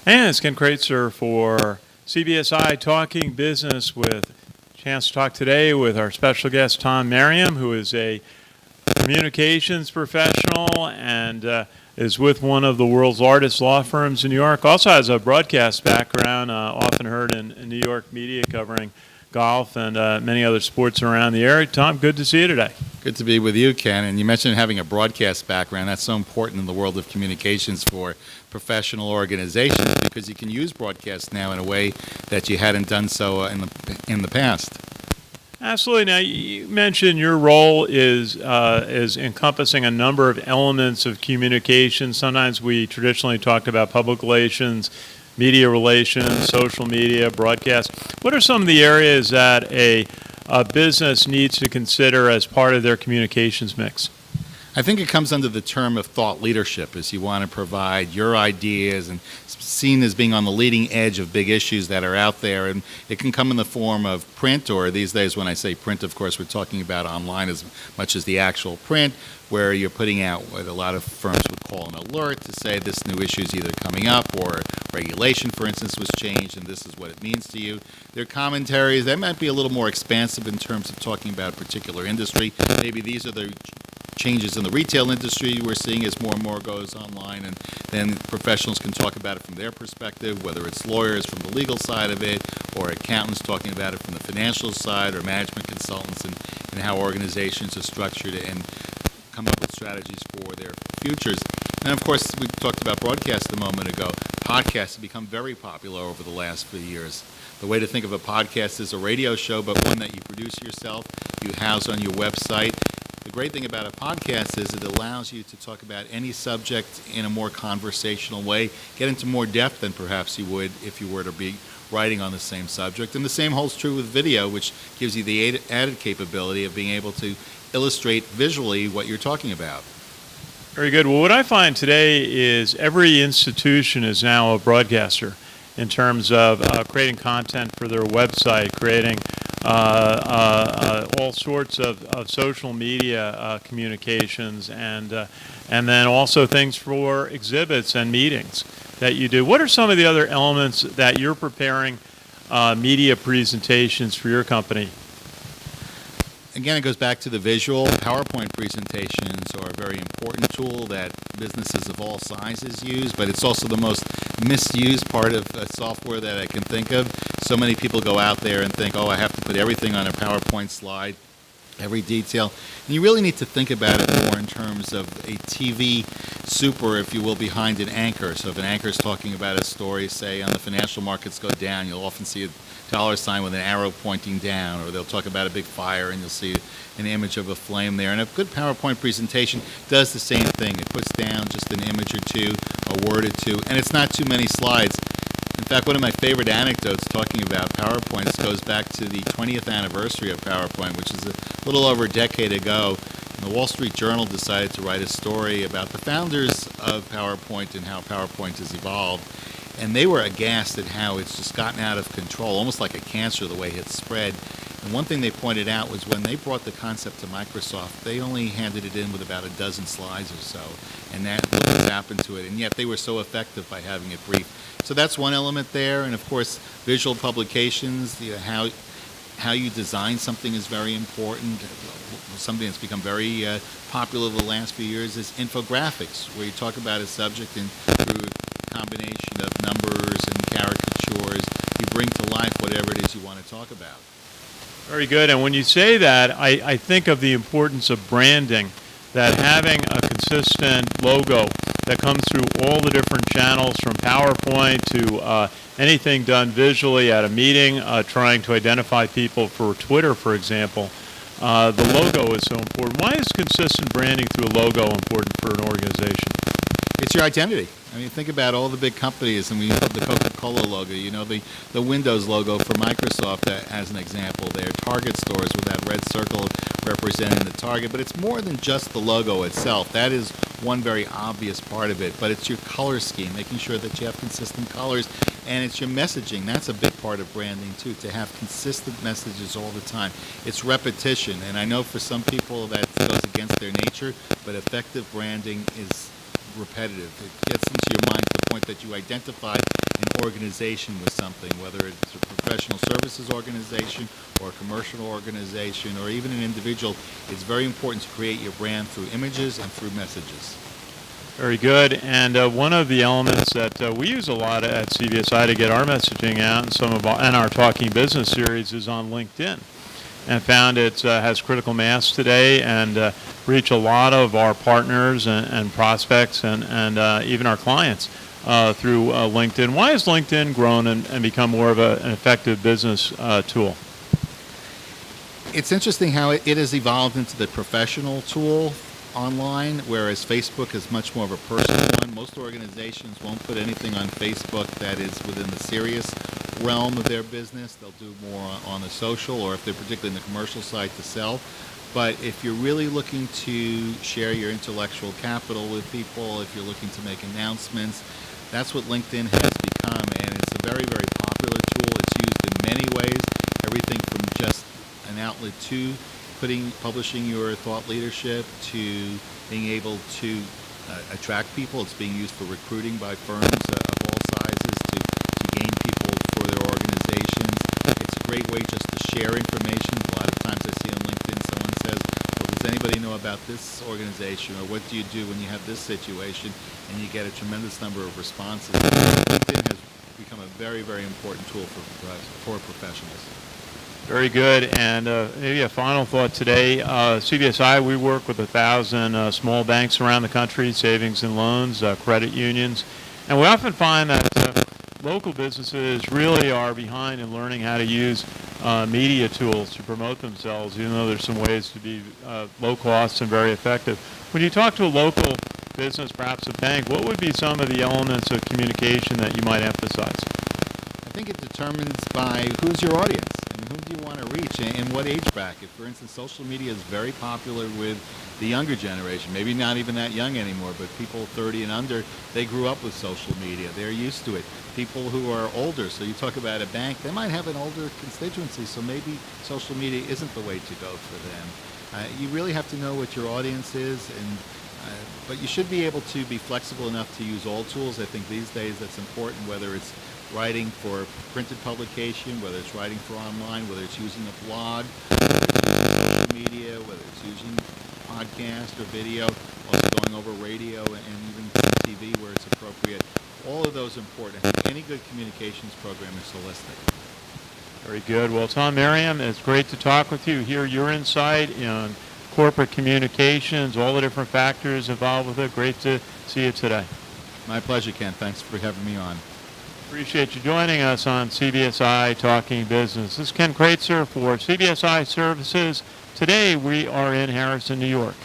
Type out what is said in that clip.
And it's Ken Kraetzer for CBSI Talkkng Business with a chance to talk today with our special guest, Tom Mariam, who is a communications professional and is with one of the world's largest law firms in New York. Also has a broadcast background, often heard in New York media covering golf and many other sports around the area. Tom, good to see you today. Good to be with you, Ken. And you mentioned having a broadcast background. That's so important in the world of communications for professional organizations because you can use broadcast now in a way that you hadn't done so in the past. Absolutely. Now, you mentioned your role is encompassing a number of elements of communication. Sometimes we traditionally talked about public relations, media relations, social media, broadcast. What are some of the areas that a business needs to consider as part of their communications mix? I think it comes under the term of thought leadership, as you want to provide your ideas and seen as being on the leading edge of big issues that are out there. And it can come in the form of print, or these days when I say print, of course, we're talking about online as much as the actual print, where you're putting out what a lot of firms would call an alert to say this new issue is either coming up or regulation, for instance, was changed and this is what it means to you. Their commentaries, that might be a little more expansive in terms of talking about a particular industry. Maybe these are the changes in the retail industry we're seeing as more and more goes online, and then professionals can talk about it from their perspective, whether it's lawyers from the legal side of it, or accountants talking about it from the financial side, or management consultants and how organizations are structured and come up with strategies for their futures. And of course, we talked about broadcast a moment ago. Podcasts have become very popular over the last few years. The way to think of a podcast is a radio show, but one that you produce yourself, you house on your website. The great thing about a podcast is it allows you to talk about any subject in a more conversational way, get into more depth than perhaps you would if you were to be writing on the same subject. And the same holds true with video, which gives you the added capability of being able to illustrate visually what you're talking about. Very good. Well, what I find today is every institution is now a broadcaster in terms of creating content for their website, creating all sorts of social media communications, and then also things for exhibits and meetings that you do. What are some of the other elements that you're preparing media presentations for your company? Again, it goes back to the visual. PowerPoint presentations are a very important tool that businesses of all sizes use, but it's also the most misused part of software that I can think of. So many people go out there and think, oh, I have to put everything on a PowerPoint slide, every detail. And you really need to think about it more in terms of a TV super, if you will, behind an anchor. So if an anchor is talking about a story, say, on the financial markets go down, you'll often see a dollar sign with an arrow pointing down, or they'll talk about a big fire and you'll see an image of a flame there. And a good PowerPoint presentation does the same thing. It puts down just an image or two, a word or two, and it's not too many slides. In fact, one of my favorite anecdotes talking about PowerPoints goes back to the 20th anniversary of PowerPoint, which is a little over a decade ago. And the Wall Street Journal decided to write a story about the founders of PowerPoint and how PowerPoint has evolved. And they were aghast at how it's just gotten out of control, almost like a cancer, the way it's spread. And one thing they pointed out was when they brought the concept to Microsoft, they only handed it in with about a dozen slides or so, and that what has happened to it. And yet they were so effective by having it brief. So that's one element there. And of course, visual publications, how you design something is very important. Something that's become very popular over the last few years is infographics, where you talk about a subject and through a combination of numbers and caricatures, you bring to life whatever it is you want to talk about. Very good. And when you say that, I think of the importance of branding, that having a consistent logo that comes through all the different channels, from PowerPoint to anything done visually at a meeting, trying to identify people for Twitter, for example. The logo is so important. Why is consistent branding through a logo important for an organization? It's your identity. I mean, think about all the big companies, and we have the Coca-Cola logo, you know, the Windows logo for Microsoft as an example there, Target stores with that red circle representing the Target, but it's more than just the logo itself. That is one very obvious part of it, but it's your color scheme, making sure that you have consistent colors, and it's your messaging. That's a big part of branding too, to have consistent messages all the time. It's repetition, and I know for some people that goes against their nature, but effective branding is repetitive. It gets into your mind to the point that you identify an organization with something, whether it's a professional services organization or a commercial organization or even an individual. It's very important to create your brand through images and through messages. Very good. And one of the elements that we use a lot at CBSI to get our messaging out and our Talkkng Business series is on LinkedIn. And found it has critical mass today and reach a lot of our partners and prospects and even our clients through LinkedIn. Why has LinkedIn grown and become more of an effective business tool? It's interesting how it has evolved into the professional tool online, whereas Facebook is much more of a personal one. Most organizations won't put anything on Facebook that is within the serious realm of their business. They'll do more on the social, or if they're particularly in the commercial side, to sell. But if you're really looking to share your intellectual capital with people, if you're looking to make announcements, that's what LinkedIn has become, and it's a very, very popular tool. It's used in many ways, everything from just an outlet to publishing your thought leadership to being able to attract people. It's being used for recruiting by firms of all sizes to gain people for their organizations. It's a great way just to share information. A lot of times I see on LinkedIn someone says, well, does anybody know about this organization, or what do you do when you have this situation? And you get a tremendous number of responses. LinkedIn has become a very, very important tool for professionals. Very good. And maybe a final thought today. CBSI, we work with 1,000 small banks around the country, savings and loans, credit unions. And we often find that local businesses really are behind in learning how to use media tools to promote themselves, even though there's some ways to be low cost and very effective. When you talk to a local business, perhaps a bank, what would be some of the elements of communication that you might emphasize? I think it determines by who's your audience and who do you want to reach and what age bracket. For instance, social media is very popular with the younger generation, maybe not even that young anymore, but people 30 and under, they grew up with social media. They're used to it. People who are older, so you talk about a bank, they might have an older constituency, so maybe social media isn't the way to go for them. You really have to know what your audience is, but you should be able to be flexible enough to use all tools. I think these days that's important, whether it's writing for printed publication, whether it's writing for online, whether it's using a blog, whether it's using social media, whether it's using podcast or video, also going over radio and even TV where it's appropriate. All of those are important. I think any good communications program is holistic. Very good. Well, Tom Mariam, it's great to talk with you, hear your insight on corporate communications, all the different factors involved with it. Great to see you today. My pleasure, Ken. Thanks for having me on. Appreciate you joining us on CBSI Talkkng Business. This is Ken Kraetzer for CBSI Services. Today we are in Harrison, New York.